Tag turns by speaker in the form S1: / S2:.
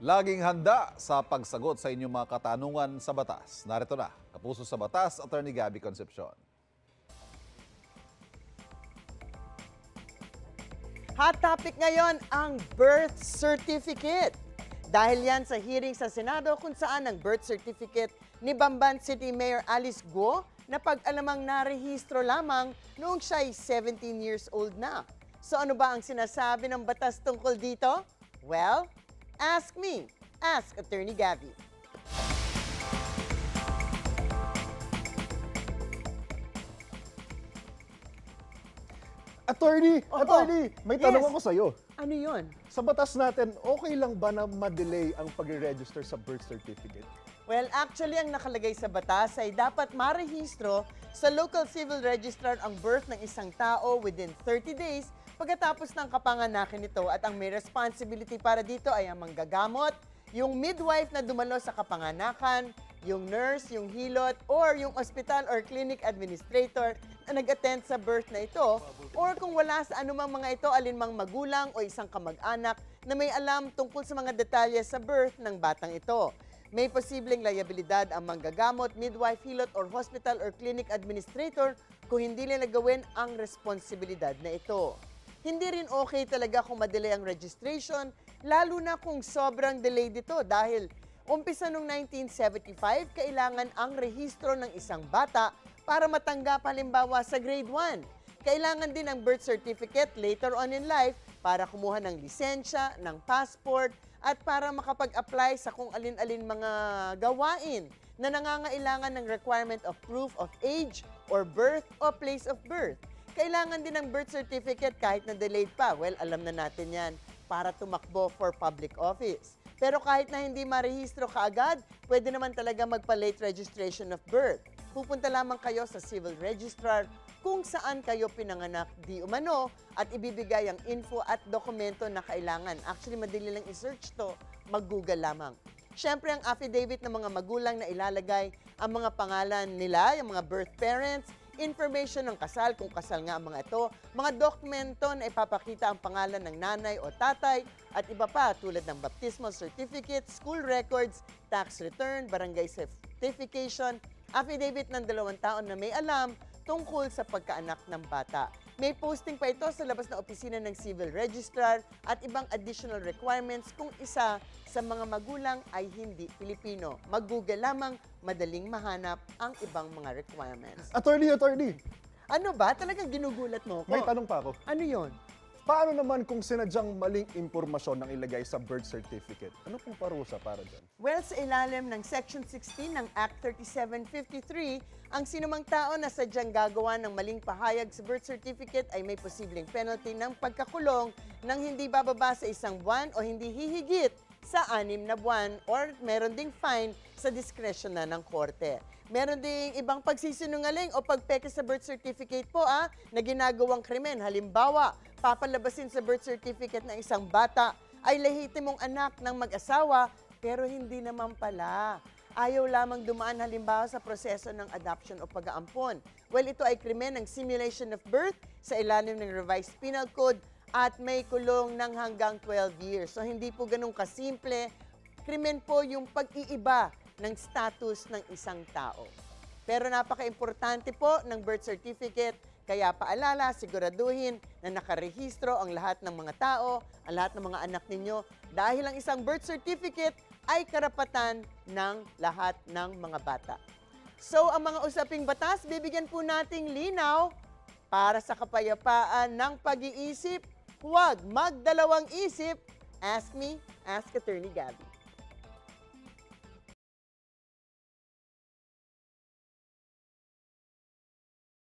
S1: Laging handa sa pagsagot sa inyong mga katanungan sa batas. Narito na, Kapuso sa Batas, Attorney Gabby Concepcion.
S2: Hot topic ngayon ang birth certificate. Dahil yan sa hearing sa Senado kung saan ang birth certificate ni Bamban City Mayor Alice Guo na pag-alamang narehistro lamang noong siya ay 17 years old na. So ano ba ang sinasabi ng batas tungkol dito? Well, ask me. Ask Attorney Gabby.
S3: Attorney, may tanong ako sa'yo.
S2: Ano yun?
S3: Sa batas natin, okay lang ba na ma-delay ang pag-register sa birth certificate?
S2: Well, actually, ang nakalagay sa batas ay dapat marehistro sa local civil registrar ang birth ng isang tao within 30 days pagkatapos ng kapanganakan nito at ang may responsibility para dito ay ang manggagamot, yung midwife na dumalo sa kapanganakan, yung nurse, yung hilot, or yung hospital or clinic administrator na nag-attend sa birth na ito, or kung wala sa anumang mga ito, alinmang magulang o isang kamag-anak na may alam tungkol sa mga detalye sa birth ng batang ito. May posibleng liabilidad ang manggagamot, midwife, hilot, or hospital or clinic administrator kung hindi nila gawin ang responsibilidad na ito. Hindi rin okay talaga kung madelay ang registration, lalo na kung sobrang delay dito dahil umpisa noong 1975, kailangan ang rehistro ng isang bata para matanggap halimbawa sa grade 1. Kailangan din ang birth certificate later on in life para kumuha ng lisensya, ng passport, at para makapag-apply sa kung alin-alin mga gawain na nangangailangan ng requirement of proof of age or birth o place of birth. Kailangan din ng birth certificate kahit na delayed pa. Well, alam na natin yan para tumakbo for public office. Pero kahit na hindi marehistro kaagad, pwede naman talaga magpa-late registration of birth. Pupunta lamang kayo sa civil registrar kung saan kayo pinanganak di umano at ibibigay ang info at dokumento na kailangan. Actually, madali lang i-search to, mag-google lamang. Siyempre, ang affidavit ng mga magulang na ilalagay ang mga pangalan nila, yung mga birth parents, information ng kasal, kung kasal nga ang mga ito, mga dokumento na ipapakita ang pangalan ng nanay o tatay, at iba pa tulad ng baptismal certificate, school records, tax return, barangay certification, affidavit ng 2 taon na may alam tungkol sa pagkaanak ng bata. May posting pa ito sa labas na opisina ng civil registrar at ibang additional requirements kung isa sa mga magulang ay hindi Pilipino. Mag-google lamang, madaling mahanap ang ibang mga requirements.
S3: Attorney!
S2: Ano ba? Talagang ginugulat mo ko.
S3: May tanong pa ako.
S2: Ano yon?
S3: Paano naman kung sinadyang maling impormasyon ang ilagay sa birth certificate? Ano pong parusa para dyan?
S2: Well, sa ilalim ng Section 16 ng Act 3753, ang sinumang tao na sadyang gagawa ng maling pahayag sa birth certificate ay may posibleng penalty ng pagkakulong ng hindi bababa sa 1 buwan o hindi hihigit sa 6 na buwan or meron ding fine sa diskresyon na ng korte. Meron ding ibang pagsisinungaling o pagpeke sa birth certificate po na ginagawang krimen. Halimbawa, papalabasin sa birth certificate ng isang bata ay lehitimong anak ng mag-asawa pero hindi naman pala. Ayaw lamang dumaan halimbawa sa proseso ng adoption o pag-aampon. Well, ito ay krimen ng simulation of birth sa ilalim ng Revised Penal Code at may kulong ng hanggang 12 years. So hindi po ganun kasimple. Krimen po yung pag-iiba ng status ng isang tao. Pero napaka-importante po ng birth certificate, kaya paalala, siguraduhin na nakarehistro ang lahat ng mga tao, ang lahat ng mga anak ninyo, dahil ang isang birth certificate ay karapatan ng lahat ng mga bata. So, ang mga usaping batas, bibigyan po nating linaw para sa kapayapaan ng pag-iisip. Huwag magdalawang isip. Ask me, ask Attorney Gabby.